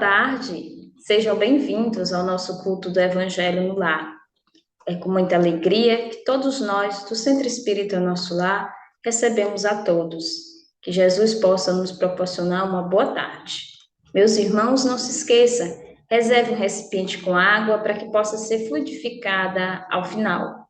tarde, sejam bem-vindos ao nosso culto do Evangelho no Lar. É com muita alegria que todos nós, do Centro Espírita Nosso Lar, recebemos a todos. Que Jesus possa nos proporcionar uma boa tarde. Meus irmãos, não se esqueça, reserve um recipiente com água para que possa ser fluidificada ao final.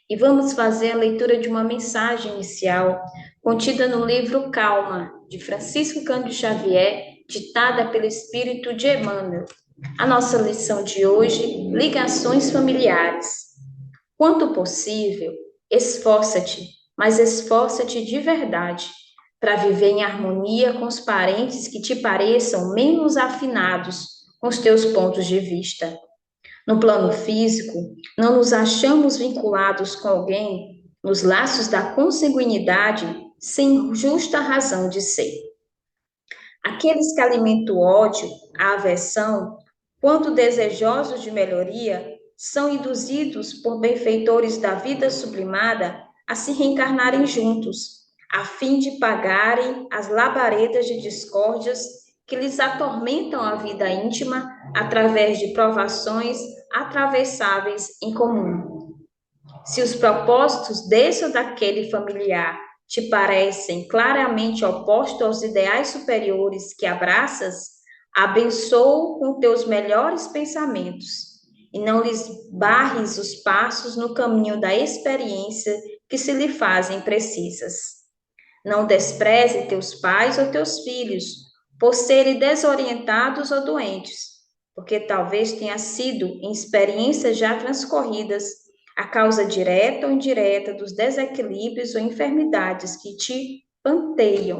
E vamos fazer a leitura de uma mensagem inicial contida no livro Calma, de Francisco Cândido Xavier, ditada pelo Espírito de Emmanuel. A nossa lição de hoje, ligações familiares. Quanto possível, esforça-te, mas esforça-te de verdade, para viver em harmonia com os parentes que te pareçam menos afinados com os teus pontos de vista. No plano físico, não nos achamos vinculados com alguém nos laços da consanguinidade sem justa razão de ser. Aqueles que alimentam o ódio, a aversão, quanto desejosos de melhoria, são induzidos por benfeitores da vida sublimada a se reencarnarem juntos, a fim de pagarem as labaredas de discórdias que lhes atormentam a vida íntima através de provações atravessáveis em comum. Se os propósitos desse ou daquele familiar te parecem claramente opostos aos ideais superiores que abraças, abençoa com teus melhores pensamentos e não lhes barres os passos no caminho da experiência que se lhe fazem precisas. Não despreze teus pais ou teus filhos por serem desorientados ou doentes, porque talvez tenha sido em experiências já transcorridas a causa direta ou indireta dos desequilíbrios ou enfermidades que te panteiam.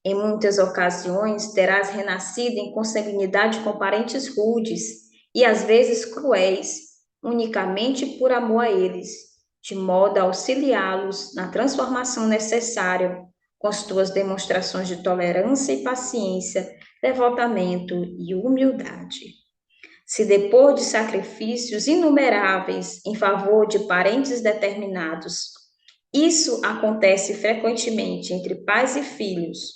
Em muitas ocasiões, terás renascido em consanguinidade com parentes rudes e às vezes cruéis, unicamente por amor a eles, de modo a auxiliá-los na transformação necessária com as tuas demonstrações de tolerância e paciência, devotamento e humildade. Se depois de sacrifícios inumeráveis em favor de parentes determinados, isso acontece frequentemente entre pais e filhos,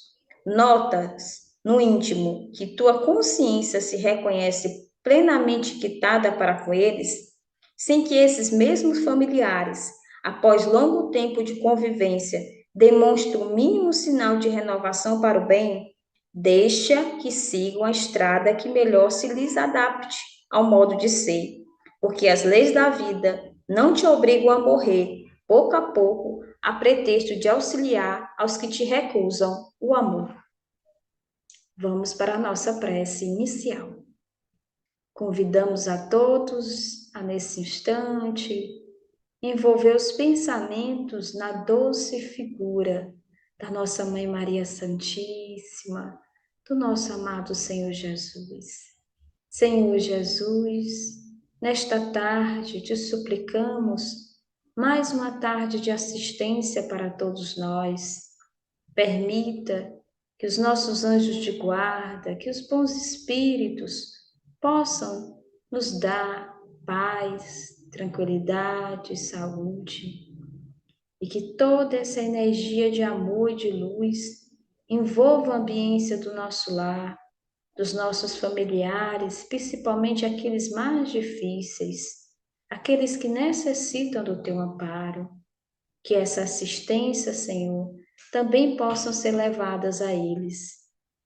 notas no íntimo que tua consciência se reconhece plenamente quitada para com eles, sem que esses mesmos familiares, após longo tempo de convivência, demonstrem o mínimo sinal de renovação para o bem, deixa que sigam a estrada que melhor se lhes adapte ao modo de ser, porque as leis da vida não te obrigam a morrer, pouco a pouco, a pretexto de auxiliar aos que te recusam o amor. Vamos para a nossa prece inicial. Convidamos a todos a, nesse instante, envolver os pensamentos na doce figura da nossa Mãe Maria Santíssima, do nosso amado Senhor Jesus. Senhor Jesus, nesta tarde te suplicamos mais uma tarde de assistência para todos nós. Permita que os nossos anjos de guarda, que os bons espíritos possam nos dar paz, tranquilidade, saúde, e que toda essa energia de amor e de luz envolva a ambiência do nosso lar, dos nossos familiares, principalmente aqueles mais difíceis, aqueles que necessitam do teu amparo. Que essa assistência, Senhor, também possam ser levadas a eles,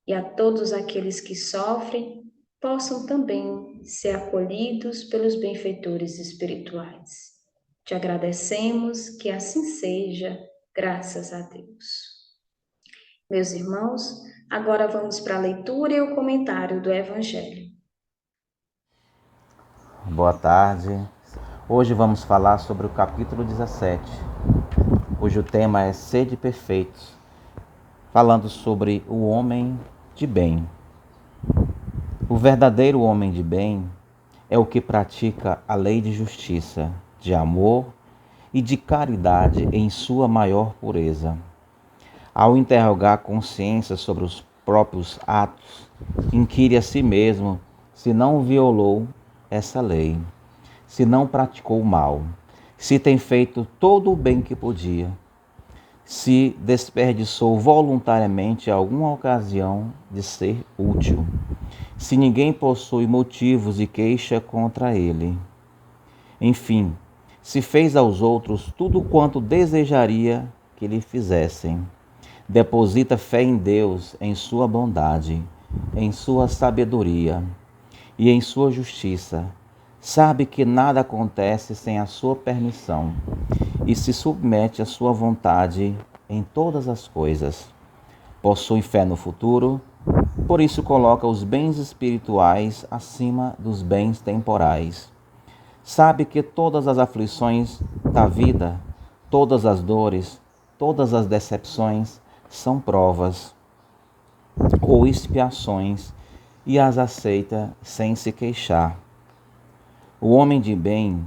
e a todos aqueles que sofrem possam também ser acolhidos pelos benfeitores espirituais. Te agradecemos, que assim seja, graças a Deus. Meus irmãos, agora vamos para a leitura e o comentário do Evangelho. Boa tarde. Hoje vamos falar sobre o capítulo 17, cujo tema é Sede Perfeitos, falando sobre o homem de bem. O verdadeiro homem de bem é o que pratica a lei de justiça, de amor e de caridade em sua maior pureza. Ao interrogar a consciência sobre os próprios atos, inquire a si mesmo se não violou essa lei, se não praticou o mal, se tem feito todo o bem que podia. se desperdiçou voluntariamente alguma ocasião de ser útil, se ninguém possui motivos de queixa contra ele. Enfim, se fez aos outros tudo quanto desejaria que lhe fizessem. Deposita fé em Deus, em sua bondade, em sua sabedoria e em sua justiça. Sabe que nada acontece sem a sua permissão e se submete à sua vontade em todas as coisas. Possui fé no futuro, por isso coloca os bens espirituais acima dos bens temporais. Sabe que todas as aflições da vida, todas as dores, todas as decepções são provas ou expiações e as aceita sem se queixar. O homem de bem,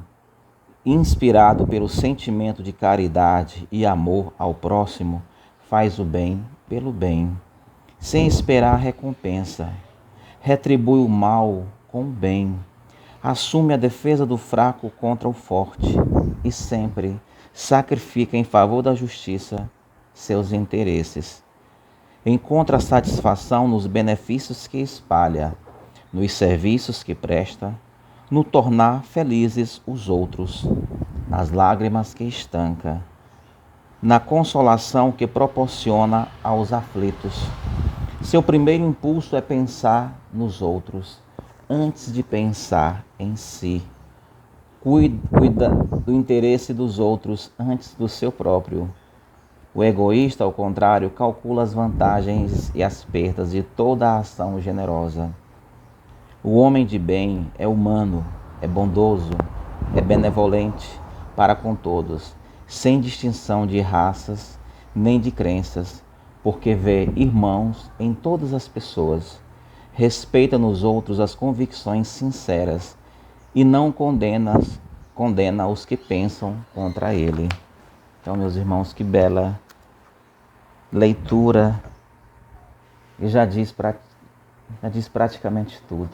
inspirado pelo sentimento de caridade e amor ao próximo, faz o bem pelo bem, sem esperar recompensa. Retribui o mal com o bem, assume a defesa do fraco contra o forte e sempre sacrifica em favor da justiça seus interesses. Encontra satisfação nos benefícios que espalha, nos serviços que presta, no tornar felizes os outros, nas lágrimas que estanca, na consolação que proporciona aos aflitos. Seu primeiro impulso é pensar nos outros, antes de pensar em si. Cuida do interesse dos outros antes do seu próprio. O egoísta, ao contrário, calcula as vantagens e as perdas de toda a ação generosa. O homem de bem é humano, é bondoso, é benevolente para com todos, sem distinção de raças nem de crenças, porque vê irmãos em todas as pessoas, respeita nos outros as convicções sinceras e não condena os que pensam contra ele. Então, meus irmãos, que bela leitura, e já diz praticamente tudo.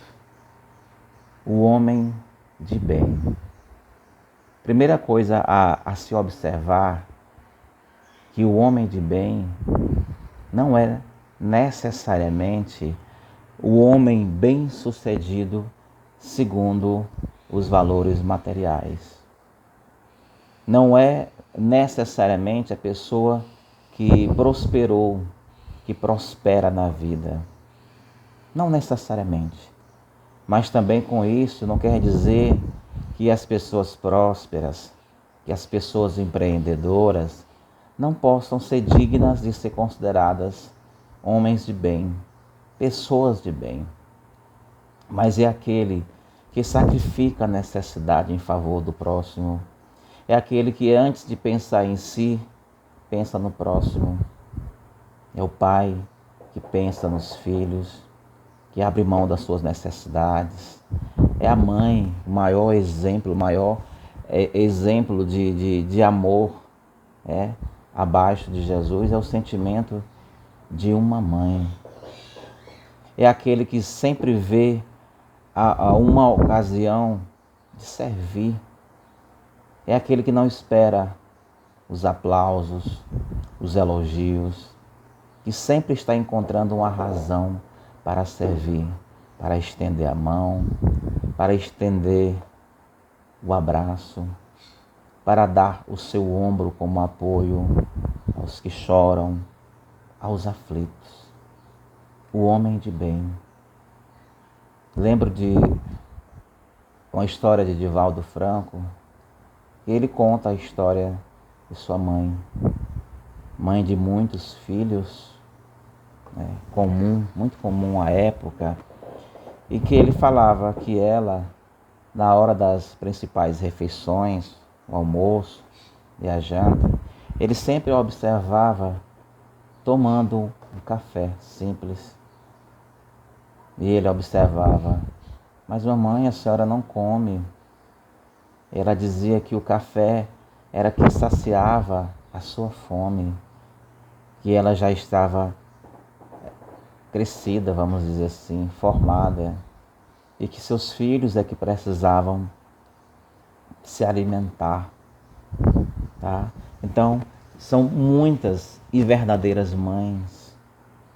O homem de bem. Primeira coisa a se observar, que o homem de bem não é necessariamente o homem bem-sucedido segundo os valores materiais. Não é necessariamente a pessoa que prosperou, que prospera na vida. Não necessariamente. Mas também com isso não quer dizer que as pessoas prósperas, que as pessoas empreendedoras não possam ser dignas de ser consideradas homens de bem, pessoas de bem. Mas é aquele que sacrifica a necessidade em favor do próximo. É aquele que antes de pensar em si, pensa no próximo. É o pai que pensa nos filhos, que abre mão das suas necessidades. É a mãe, o maior exemplo de amor abaixo de Jesus, é o sentimento de uma mãe. É aquele que sempre vê a uma ocasião de servir. É aquele que não espera os aplausos, os elogios, que sempre está encontrando uma razão para servir, para estender a mão, para estender o abraço, para dar o seu ombro como apoio aos que choram, aos aflitos. O homem de bem. Lembro de uma história de Divaldo Franco. Ele conta a história de sua mãe, mãe de muitos filhos, muito comum à época, e que ele falava que ela, na hora das principais refeições, o almoço e a janta, ele sempre observava tomando um café simples. E ele observava: mas mamãe, a senhora não come. Ela dizia que o café era que saciava a sua fome, que ela já estava crescida, vamos dizer assim, formada, e que seus filhos é que precisavam se alimentar, tá? Então, São muitas e verdadeiras mães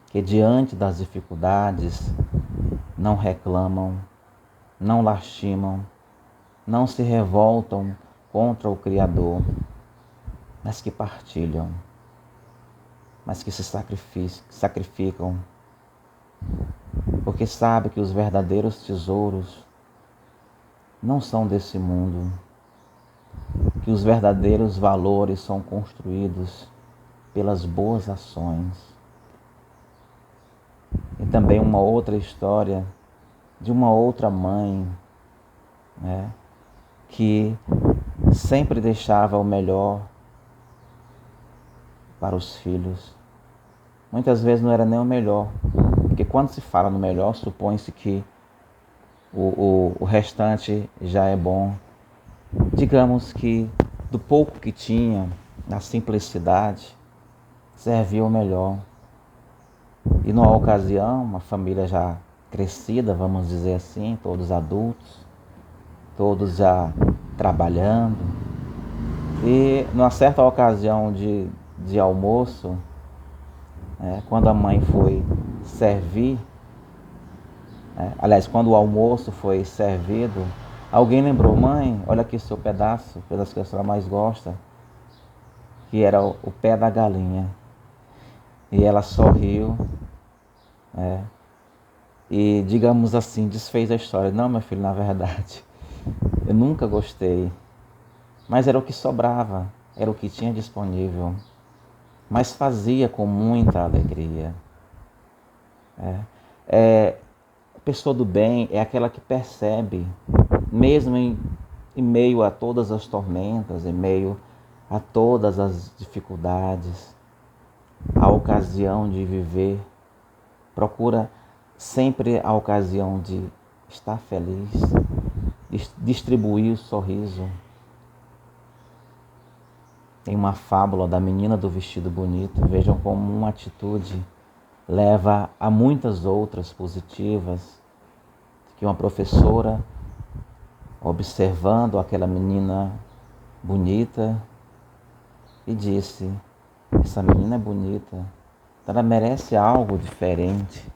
que, diante das dificuldades, não reclamam, não lastimam, não se revoltam contra o Criador, mas que partilham, mas que se sacrificam, porque sabe que os verdadeiros tesouros não são desse mundo, que os verdadeiros valores são construídos pelas boas ações. E também uma outra história de uma outra mãe, né, que sempre deixava o melhor para os filhos. Muitas vezes não era nem o melhor, porque quando se fala no melhor, supõe-se que o restante já é bom. Digamos que do pouco que tinha, na simplicidade, servia o melhor. E numa ocasião, uma família já crescida, vamos dizer assim, todos adultos, todos já trabalhando. E numa certa ocasião de almoço, quando a mãe foi servir, aliás, quando o almoço foi servido, alguém lembrou: mãe, olha aqui seu pedaço, o pedaço que a senhora mais gosta, que era o pé da galinha. E ela sorriu, e, digamos assim, desfez a história. Não, meu filho, na verdade, eu nunca gostei, mas era o que sobrava, era o que tinha disponível, mas fazia com muita alegria. A pessoa do bem é aquela que percebe, mesmo em meio a todas as tormentas, em meio a todas as dificuldades, a ocasião de viver, procura sempre a ocasião de estar feliz, de distribuir o sorriso. Tem uma fábula da menina do vestido bonito. Vejam como uma atitude leva a muitas outras positivas, que uma professora, observando aquela menina bonita, e disse: essa menina é bonita, ela merece algo diferente,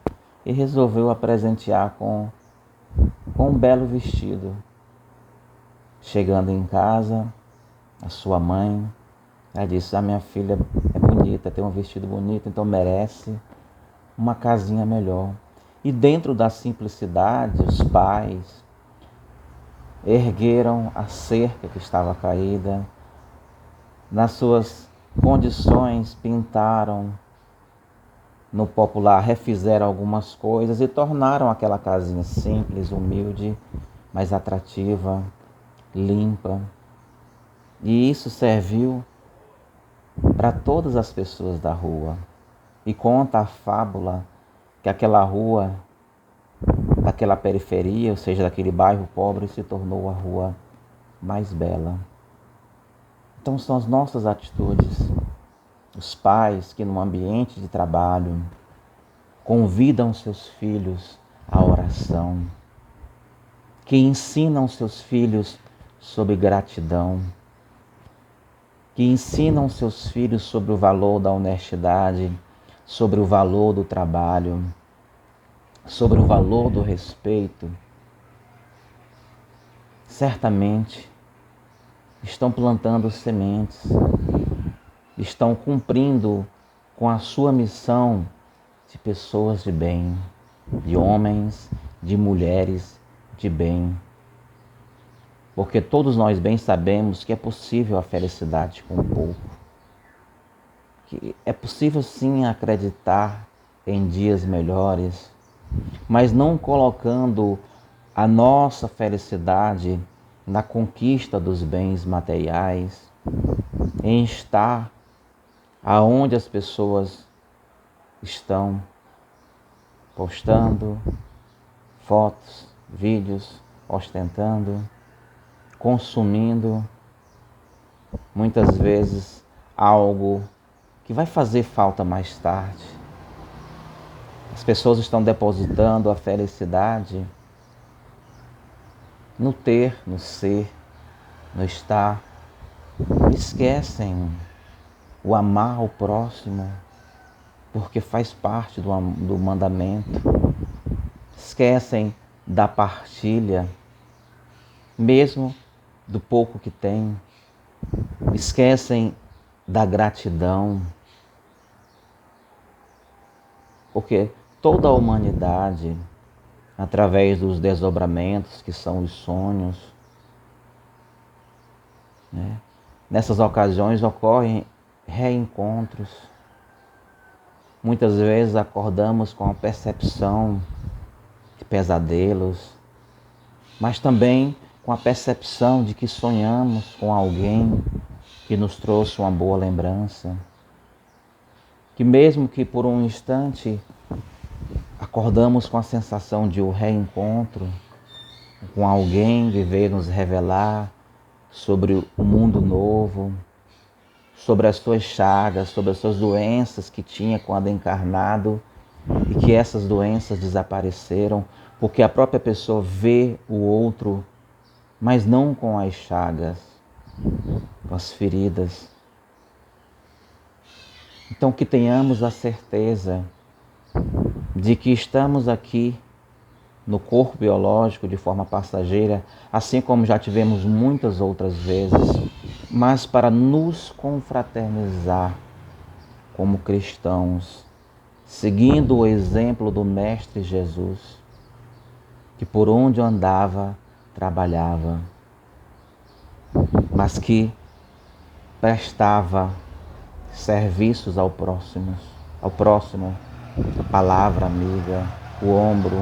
e resolveu a presentear com um belo vestido. Chegando em casa, a sua mãe, ela disse: a minha filha é bonita, tem um vestido bonito, então merece uma casinha melhor. E dentro da simplicidade, os pais ergueram a cerca que estava caída, nas suas condições pintaram, no popular refizeram algumas coisas e tornaram aquela casinha simples, humilde, mas atrativa, limpa. E isso serviu para todas as pessoas da rua. E conta a fábula que aquela rua, daquela periferia, ou seja, daquele bairro pobre, se tornou a rua mais bela. Então são as nossas atitudes, os pais que no ambiente de trabalho convidam seus filhos à oração, que ensinam seus filhos sobre gratidão, que ensinam seus filhos sobre o valor da honestidade, sobre o valor do trabalho, sobre o valor do respeito. Certamente estão plantando sementes, estão cumprindo com a sua missão de pessoas de bem, de homens, de mulheres de bem. Porque todos nós bem sabemos que é possível a felicidade com pouco. Que é possível sim acreditar em dias melhores, mas não colocando a nossa felicidade na conquista dos bens materiais, em estar aonde as pessoas estão postando fotos, vídeos, ostentando, consumindo, muitas vezes algo que vai fazer falta mais tarde. As pessoas estão depositando a felicidade no ter, no ser, no estar. Esquecem o amar ao próximo, porque faz parte do mandamento. Esquecem da partilha, mesmo do pouco que tem. Esquecem da gratidão, porque toda a humanidade, através dos desdobramentos que são os sonhos, né? Nessas ocasiões ocorrem reencontros. Muitas vezes acordamos com a percepção de pesadelos, mas também com a percepção de que sonhamos com alguém que nos trouxe uma boa lembrança. Que mesmo que por um instante acordamos com a sensação de um reencontro com alguém que veio nos revelar sobre o mundo novo, sobre as suas chagas, sobre as suas doenças que tinha quando encarnado e que essas doenças desapareceram porque a própria pessoa vê o outro, mas não com as chagas, com as feridas. Então que tenhamos a certeza de que estamos aqui no corpo biológico de forma passageira, assim como já tivemos muitas outras vezes, mas para nos confraternizar como cristãos, seguindo o exemplo do Mestre Jesus, que por onde andava, trabalhava, mas que prestava serviços ao próximo, a palavra amiga, o ombro,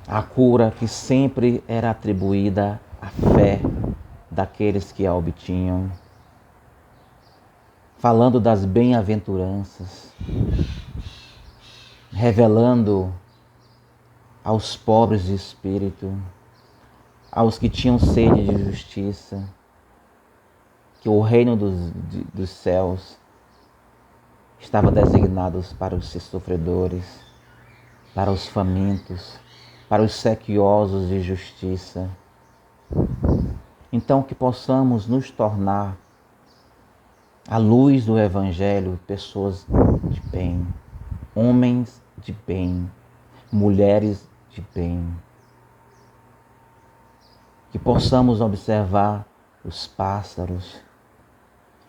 a cura que sempre era atribuída à fé daqueles que a obtinham, falando das bem-aventuranças, revelando aos pobres de espírito, aos que tinham sede de justiça, que o reino dos céus estava designado para os sofredores, para os famintos, para os sequiosos de justiça. Então que possamos nos tornar, à luz do Evangelho, pessoas de bem, homens de bem, mulheres de bem. Que possamos observar os pássaros,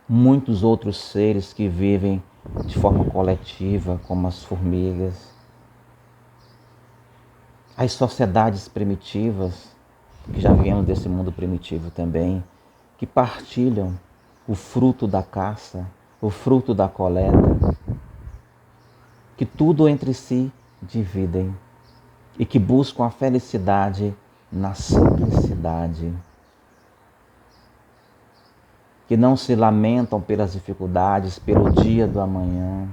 muitos outros seres que vivem de forma coletiva, como as formigas, as sociedades primitivas, que já viemos desse mundo primitivo também, que partilham o fruto da caça, o fruto da coleta, que tudo entre si dividem e que buscam a felicidade na simplicidade, que não se lamentam pelas dificuldades, pelo dia do amanhã,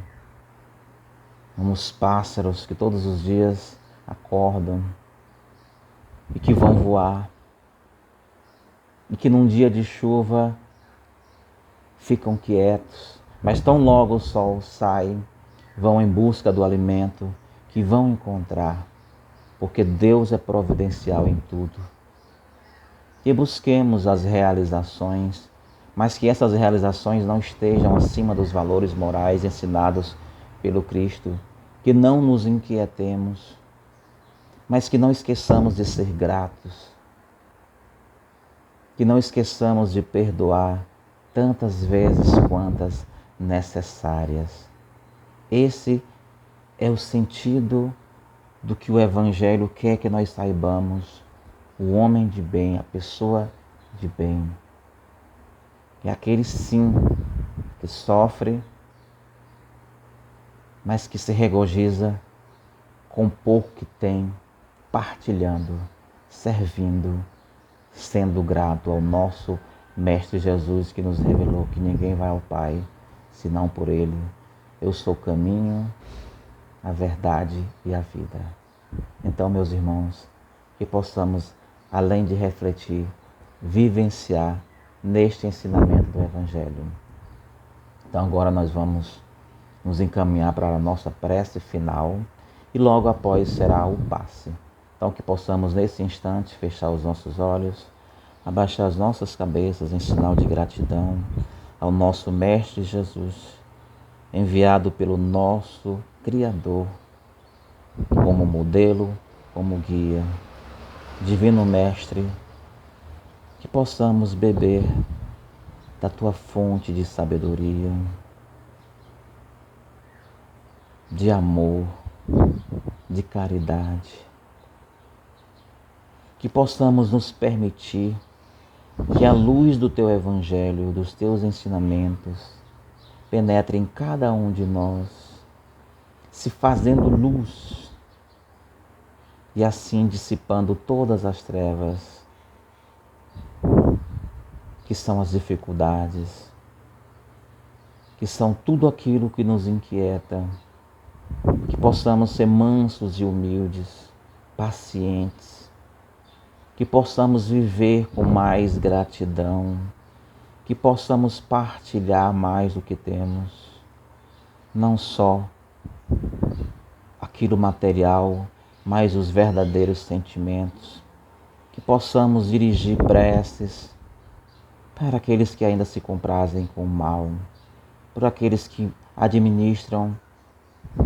como os pássaros que todos os dias acordam e que vão voar, e que num dia de chuva ficam quietos, mas tão logo o sol sai, vão em busca do alimento que vão encontrar, porque Deus é providencial em tudo. Que busquemos as realizações, mas que essas realizações não estejam acima dos valores morais ensinados pelo Cristo, que não nos inquietemos, mas que não esqueçamos de ser gratos, que não esqueçamos de perdoar tantas vezes quantas necessárias. Esse é o sentido do que o Evangelho quer que nós saibamos. O homem de bem, a pessoa de bem, é aquele sim que sofre, mas que se regozija com pouco que tem, partilhando, servindo, sendo grato ao nosso Mestre Jesus, que nos revelou que ninguém vai ao Pai senão por Ele. Eu sou o caminho, a verdade e a vida. Então, meus irmãos, que possamos, além de refletir, vivenciar neste ensinamento do Evangelho. Então agora nós vamos nos encaminhar para a nossa prece final e logo após será o passe. Então que possamos nesse instante fechar os nossos olhos, abaixar as nossas cabeças em sinal de gratidão, ao nosso Mestre Jesus, enviado pelo nosso Criador, como modelo, como guia. Divino Mestre, que possamos beber da Tua fonte de sabedoria, de amor, de caridade, que possamos nos permitir que a luz do Teu Evangelho, dos Teus ensinamentos, penetre em cada um de nós, se fazendo luz e assim dissipando todas as trevas, que são as dificuldades, que são tudo aquilo que nos inquieta, que possamos ser mansos e humildes, pacientes, que possamos viver com mais gratidão, que possamos partilhar mais do que temos, não só aquilo material, mas os verdadeiros sentimentos, que possamos dirigir preces para aqueles que ainda se comprazem com o mal, por aqueles que administram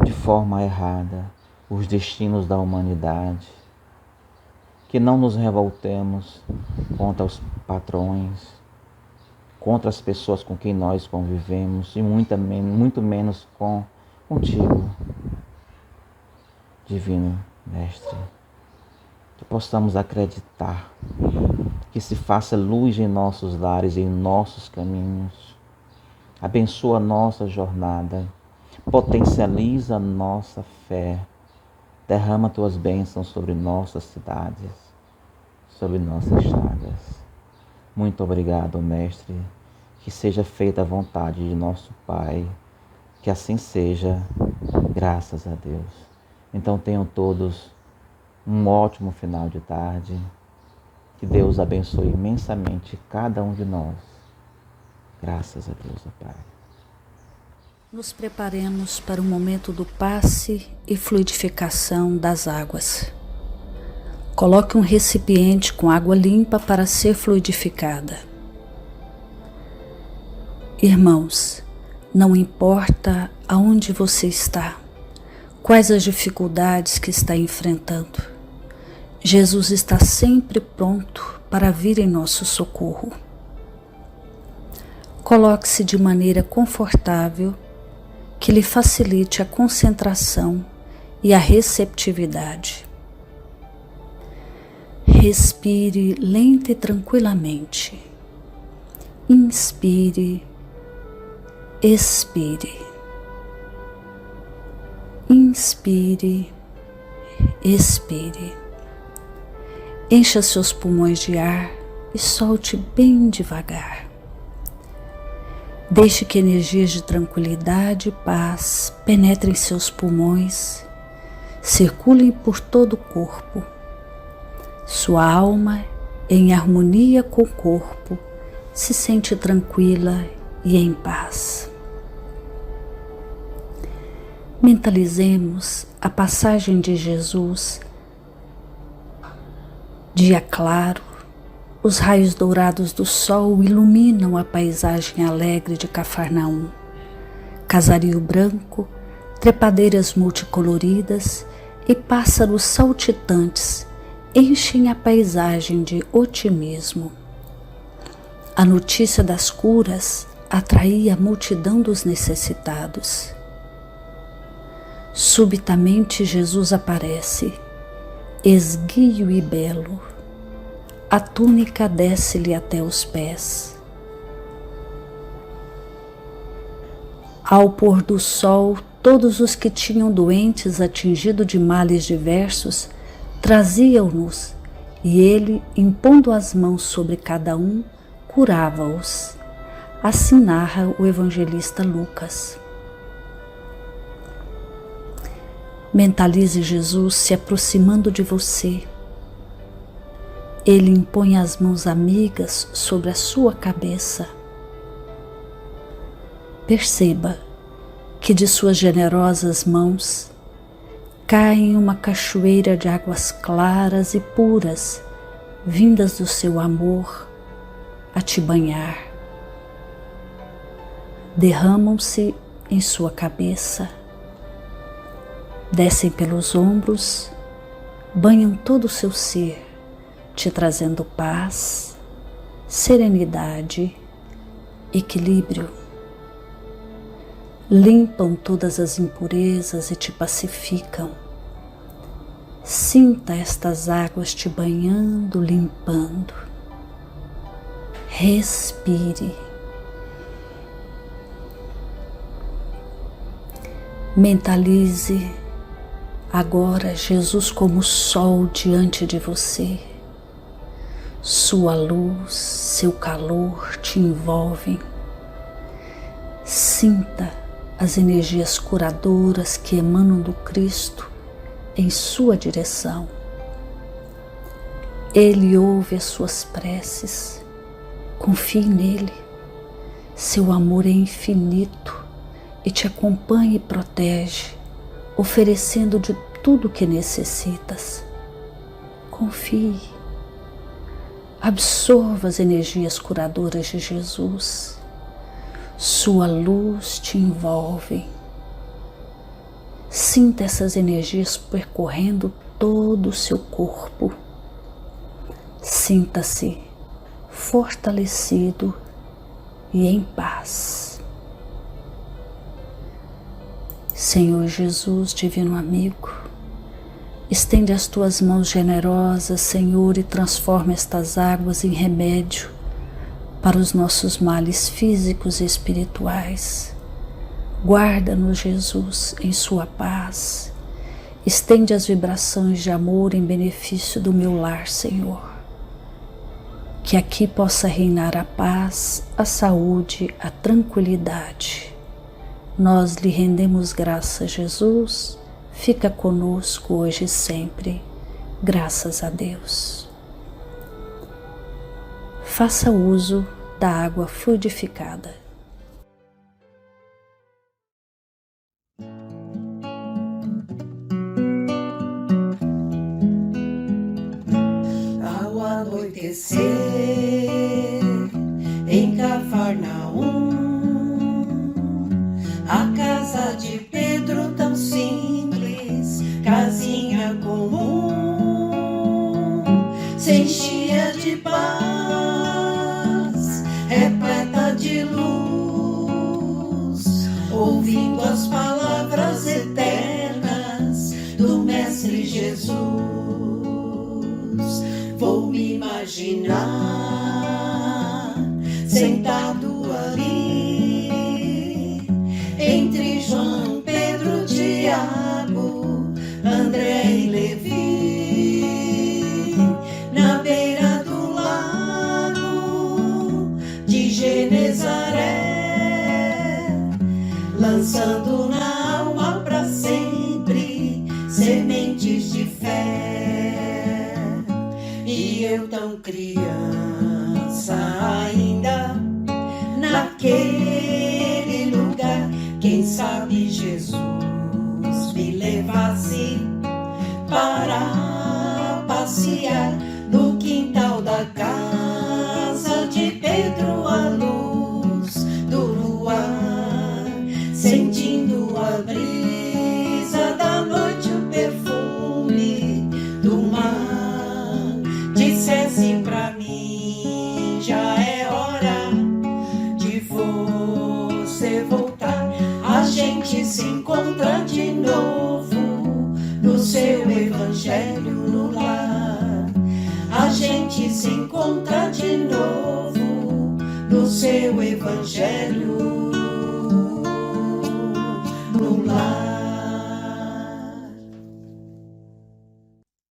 de forma errada os destinos da humanidade, que não nos revoltemos contra os patrões, contra as pessoas com quem nós convivemos e muito menos contigo, Divino Mestre, que possamos acreditar, que se faça luz em nossos lares e em nossos caminhos, abençoa a nossa jornada, potencializa a nossa fé, derrama Tuas bênçãos sobre nossas cidades, sobre nossas estradas. Muito obrigado, Mestre, que seja feita a vontade de nosso Pai, que assim seja, graças a Deus. Então tenham todos um ótimo final de tarde, que Deus abençoe imensamente cada um de nós. Graças a Deus, ó Pai. Nos preparemos para o momento do passe e fluidificação das águas. Coloque um recipiente com água limpa para ser fluidificada. Irmãos, não importa aonde você está, quais as dificuldades que está enfrentando, Jesus está sempre pronto para vir em nosso socorro. Coloque-se de maneira confortável, que lhe facilite a concentração e a receptividade. Respire lenta e tranquilamente. Inspire, expire. Inspire, expire. Encha seus pulmões de ar e solte bem devagar. Deixe que energias de tranquilidade e paz penetrem seus pulmões, circulem por todo o corpo. Sua alma, em harmonia com o corpo, se sente tranquila e em paz. Mentalizemos a passagem de Jesus. Dia claro, os raios dourados do sol iluminam a paisagem alegre de Cafarnaum. Casario branco, trepadeiras multicoloridas e pássaros saltitantes enchem a paisagem de otimismo. A notícia das curas atraía a multidão dos necessitados. Subitamente Jesus aparece, esguio e belo. A túnica desce-lhe até os pés. Ao pôr do sol, todos os que tinham doentes atingidos de males diversos traziam-nos, e ele, impondo as mãos sobre cada um, curava-os. Assim narra o evangelista Lucas. Mentalize Jesus se aproximando de você. Ele impõe as mãos amigas sobre a sua cabeça. Perceba que de suas generosas mãos cai uma cachoeira de águas claras e puras, vindas do seu amor, a te banhar. derramam-se em sua cabeça, descem pelos ombros, banham todo o seu ser, te trazendo paz, serenidade, equilíbrio. Limpam todas as impurezas e te pacificam. Sinta estas águas te banhando, limpando. Respire. Mentalize agora Jesus como sol diante de você. Sua luz, seu calor te envolvem. Sinta as energias curadoras que emanam do Cristo em sua direção. Ele ouve as suas preces. Confie nele. Seu amor é infinito e te acompanha e protege, oferecendo de tudo o que necessitas. Confie. Absorva as energias curadoras de Jesus. Sua luz te envolve. Sinta essas energias percorrendo todo o seu corpo. Sinta-se fortalecido e em paz. Senhor Jesus, divino amigo, estende as tuas mãos generosas, Senhor, e transforma estas águas em remédio para os nossos males físicos e espirituais. Guarda-nos, Jesus, em sua paz. Estende as vibrações de amor em benefício do meu lar, Senhor. Que aqui possa reinar a paz, a saúde, a tranquilidade. Nós lhe rendemos graças, Jesus. Fica conosco hoje e sempre. Graças a Deus. Faça uso da água fluidificada. Ao anoitecer em Cafarnaum, a casa de Pedro tão simples, casinha comum, se enchia de paz, repleta de luz, ouvindo as palavras eternas do Mestre Jesus. Vou me imaginar sentado ali, entre João, Pedro, Tiago, André e Levi, na beira do lago de Genezaré, lançando na alma para sempre sementes de fé. E eu tão criança ainda, naquele lugar, quem sabe Jesus me levasse para passear no quintal da casa de Pedro, à luz do luar, sentindo a brisa da noite, o perfume do mar. Dissesse pra mim, já é hora de você voltar. A gente se encontra de novo no seu evangelho no lar. A gente se encontra de novo no seu evangelho